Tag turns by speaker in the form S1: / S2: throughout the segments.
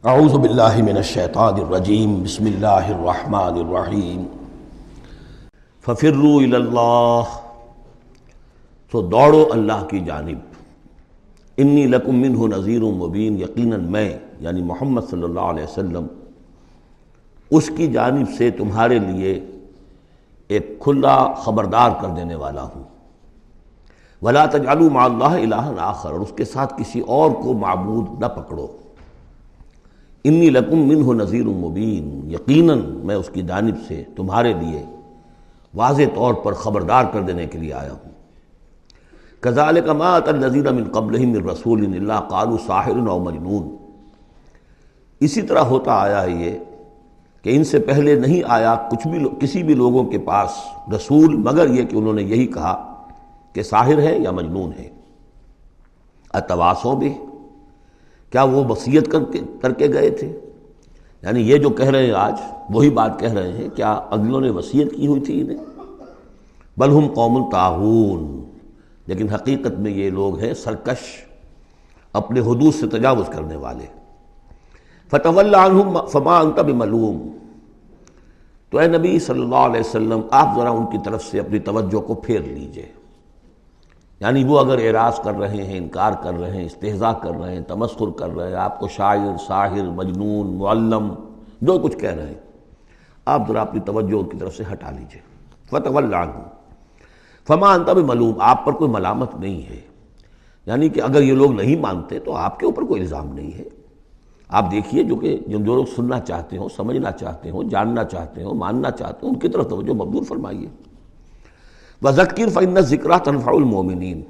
S1: اعوذ باللہ من الشیطان الرجیم بسم اللہ الرحمن الرحیم ففروا الی اللہ، تو دوڑو اللہ کی جانب، انی لکم منہ نذیر مبین، یقیناً میں یعنی محمد صلی اللہ علیہ وسلم اس کی جانب سے تمہارے لیے ایک کھلا خبردار کر دینے والا ہوں۔ ولا تجعلوا مع اللہ الہا آخر، اور اس کے ساتھ کسی اور کو معبود نہ پکڑو۔ انی لکم منہ نذیر مبین، یقیناً میں اس کی جانب سے تمہارے لیے واضح طور پر خبردار کر دینے کے لیے آیا ہوں۔ کذالک ما اتی الذین من قبلہم من رسول الا قالوا ساحر او مجنون، اسی طرح ہوتا آیا ہے یہ کہ ان سے پہلے نہیں آیا کسی بھی لوگوں کے پاس رسول مگر یہ کہ انہوں نے یہی کہا کہ ساحر ہے یا مجنون ہے۔ اتواصوا بہ، کیا وہ وصیت کر کے گئے تھے؟ یعنی یہ جو کہہ رہے ہیں آج وہی بات کہہ رہے ہیں، کیا اگلوں نے وصیت کی ہوئی تھی انہیں؟ بل ہم قوم طاغون، لیکن حقیقت میں یہ لوگ ہیں سرکش، اپنے حدود سے تجاوز کرنے والے۔ فتول عنہم فما انت بملوم، تو اے نبی صلی اللہ علیہ وسلم آپ ذرا ان کی طرف سے اپنی توجہ کو پھیر لیجئے، یعنی وہ اگر اعراض کر رہے ہیں، انکار کر رہے ہیں، استہزاء کر رہے ہیں، تمسخر کر رہے ہیں، آپ کو شاعر، ساحر، مجنون، معلم جو کچھ کہہ رہے ہیں، آپ ذرا اپنی توجہ ان کی طرف سے ہٹا لیجئے۔ فتول عنہم فما انت بملوم، آپ پر کوئی ملامت نہیں ہے، یعنی کہ اگر یہ لوگ نہیں مانتے تو آپ کے اوپر کوئی الزام نہیں ہے۔ آپ دیکھیے جو لوگ سننا چاہتے ہوں، سمجھنا چاہتے ہوں، جاننا چاہتے ہوں، ماننا چاہتے ہوں، ان کی طرف توجہ مبذول فرمائیے۔ وَذَكِّرْ فَإِنَّ الذِّكْرَىٰ تَنفَعُ الْمُؤْمِنِينَ،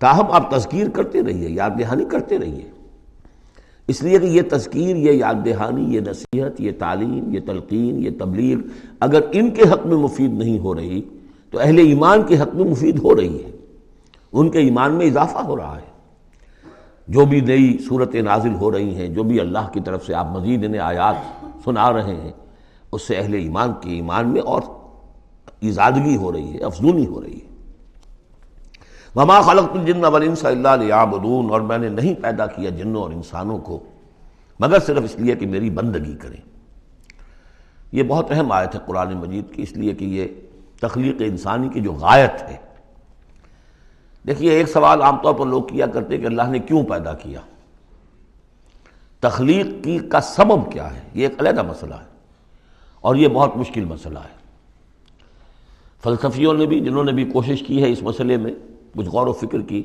S1: تاہم آپ تذکیر کرتے رہیے، یاد دہانی کرتے رہیے، اس لیے کہ یہ تذکیر، یہ یاد دہانی، یہ نصیحت، یہ تعلیم، یہ تلقین، یہ تبلیغ اگر ان کے حق میں مفید نہیں ہو رہی تو اہل ایمان کے حق میں مفید ہو رہی ہے، ان کے ایمان میں اضافہ ہو رہا ہے۔ جو بھی نئی صورتیں نازل ہو رہی ہیں، جو بھی اللہ کی طرف سے آپ مزید انہیں آیات سنا رہے ہیں، اس سے اہل ایمان کے ایمان میں اور ازادگی ہو رہی ہے، افزونی ہو رہی ہے۔ وما خلقت الجن والانس الا لیعبدون، اور میں نے نہیں پیدا کیا جنوں اور انسانوں کو مگر صرف اس لیے کہ میری بندگی کریں۔ یہ بہت اہم آیت ہے قرآن مجید کی، اس لیے کہ یہ تخلیق انسانی کی جو غایت ہے۔ دیکھیے، ایک سوال عام طور پر لوگ کیا کرتے کہ اللہ نے کیوں پیدا کیا، تخلیق کی کا سبب کیا ہے، یہ ایک علیحدہ مسئلہ ہے اور یہ بہت مشکل مسئلہ ہے۔ فلسفیوں نے بھی، جنہوں نے بھی کوشش کی ہے اس مسئلے میں کچھ غور و فکر کی،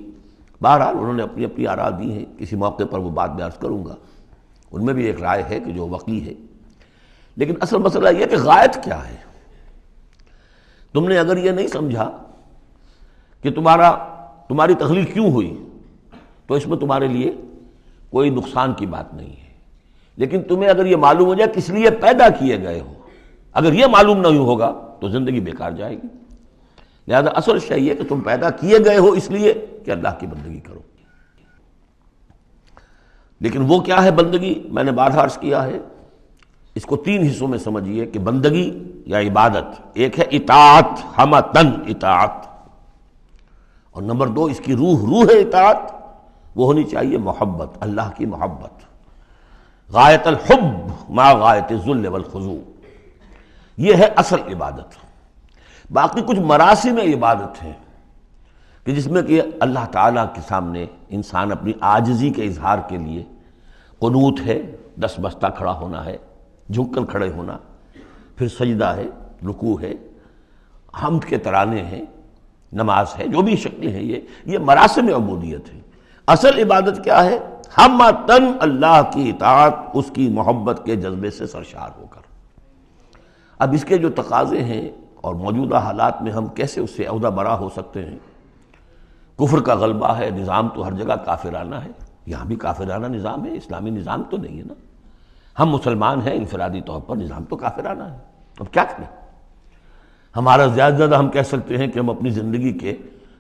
S1: بہرحال انہوں نے اپنی اپنی آراء دی ہیں، کسی موقع پر وہ بات میں عرض کروں گا، ان میں بھی ایک رائے ہے کہ جو وقی ہے۔ لیکن اصل مسئلہ یہ کہ غایت کیا ہے۔ تم نے اگر یہ نہیں سمجھا کہ تمہاری تخلیق کیوں ہوئی تو اس میں تمہارے لیے کوئی نقصان کی بات نہیں ہے، لیکن تمہیں اگر یہ معلوم ہو جائے کس لیے پیدا کیے گئے ہو، اگر یہ معلوم نہیں ہوگا تو زندگی بیکار جائے گی۔ لہذا اصل شے یہ کہ تم پیدا کیے گئے ہو اس لیے کہ اللہ کی بندگی کرو۔ لیکن وہ کیا ہے بندگی؟ میں نے بارہا عرض کیا ہے، اس کو تین حصوں میں سمجھیے کہ بندگی یا عبادت، ایک ہے اطاعت، ہمتن اطاعت، اور نمبر دو اس کی روح اطاعت، وہ ہونی چاہیے محبت، اللہ کی محبت، غایت الحب مع غایت الذل والخضوع، یہ ہے اصل عبادت۔ باقی کچھ مراسم عبادت ہیں کہ جس میں کہ اللہ تعالیٰ کے سامنے انسان اپنی عاجزی کے اظہار کے لیے قنوت ہے، دس بستہ کھڑا ہونا ہے، جھک کر کھڑے ہونا، پھر سجدہ ہے، رکوع ہے، حمد کے ترانے ہیں، نماز ہے، جو بھی شکلیں ہیں، یہ مراسم عبودیت ہے۔ اصل عبادت کیا ہے؟ ہمتن اللہ کی اطاعت، اس کی محبت کے جذبے سے سرشار ہو کر۔ اب اس کے جو تقاضے ہیں اور موجودہ حالات میں ہم کیسے اس سے عہدہ برا ہو سکتے ہیں؟ کفر کا غلبہ ہے، نظام تو ہر جگہ کافرانہ ہے، یہاں بھی کافرانہ نظام ہے، اسلامی نظام تو نہیں ہے نا۔ ہم مسلمان ہیں، انفرادی طور پر نظام تو کافرانہ ہے، اب کیا کریں؟ ہمارا زیادہ ہم کہہ سکتے ہیں کہ ہم اپنی زندگی کے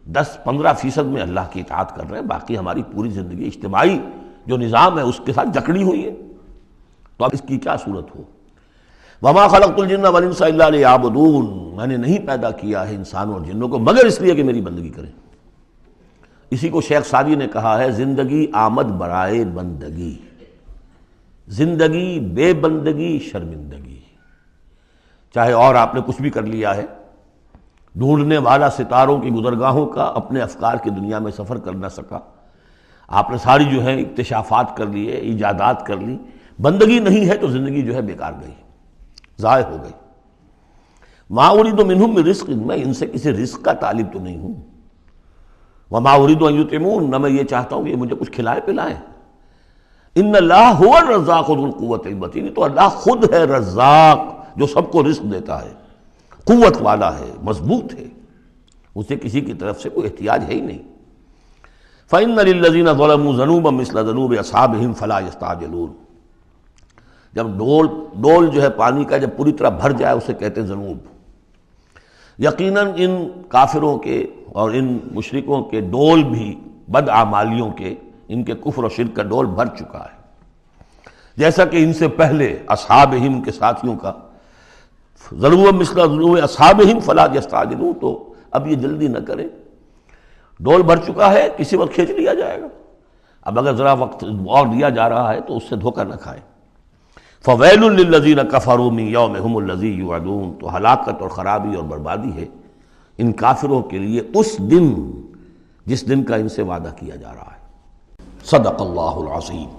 S1: 10-15% میں اللہ کی اطاعت کر رہے ہیں، باقی ہماری پوری زندگی اجتماعی جو نظام ہے اس کے ساتھ جکڑی ہوئی ہے، تو اب اس کی کیا صورت ہو؟ وما خلقت الجن والانس الا لیعبدون، میں نے نہیں پیدا کیا ہے انسانوں اور جنوں کو مگر اس لیے کہ میری بندگی کریں۔ اسی کو شیخ سعدی نے کہا ہے، زندگی آمد برائے بندگی، زندگی بے بندگی شرمندگی، چاہے اور آپ نے کچھ بھی کر لیا ہے، ڈھونڈنے والا ستاروں کی گزرگاہوں کا اپنے افکار کی دنیا میں سفر کر نہ سکا، آپ نے ساری جو ہے اکتشافات کر لیے، ایجادات کر لی، بندگی نہیں ہے تو زندگی جو ہے بیکار گئی، ضائع ہو گئی۔ ما اريد منهم من رزق، میں ان سے کسی رزق کا طالب تو نہیں ہوں، وما اريد ان يطعمون، نہ میں یہ چاہتا ہوں کہ یہ مجھے کچھ کھلائے پلائیں۔ ان اللہ هو الرزاق ذو القوۃ المتین، تو اللہ خود ہے رزاق جو سب کو رزق دیتا ہے، قوت والا ہے، مضبوط ہے، اسے کسی کی طرف سے کوئی احتیاج ہے ہی نہیں۔ فإن للذین ظلموا ذنوبا مثل ذنوب اصحابهم فلا يستعجلون، جب ڈول جو ہے پانی کا جب پوری طرح بھر جائے اسے کہتے ہیں ذنوب۔ یقیناً ان کافروں کے اور ان مشرکوں کے ڈول بھی بدعمالیوں کے، ان کے کفر و شرک کا ڈول بھر چکا ہے، جیسا کہ ان سے پہلے اصحابہم کے ساتھیوں کا ذنوب مثل ذنوب اصحابہم فلا یستعجلون، تو اب یہ جلدی نہ کریں، ڈول بھر چکا ہے، کسی وقت کھینچ لیا جائے گا، اب اگر ذرا وقت اور دیا جا رہا ہے تو اس سے دھوکہ نہ کھائیں۔ فویل للذین کفروا من یومہم الذی یوعدون، تو ہلاکت اور خرابی اور بربادی ہے ان کافروں کے لیے اس دن جس دن کا ان سے وعدہ کیا جا رہا ہے۔ صدق اللہ العظیم۔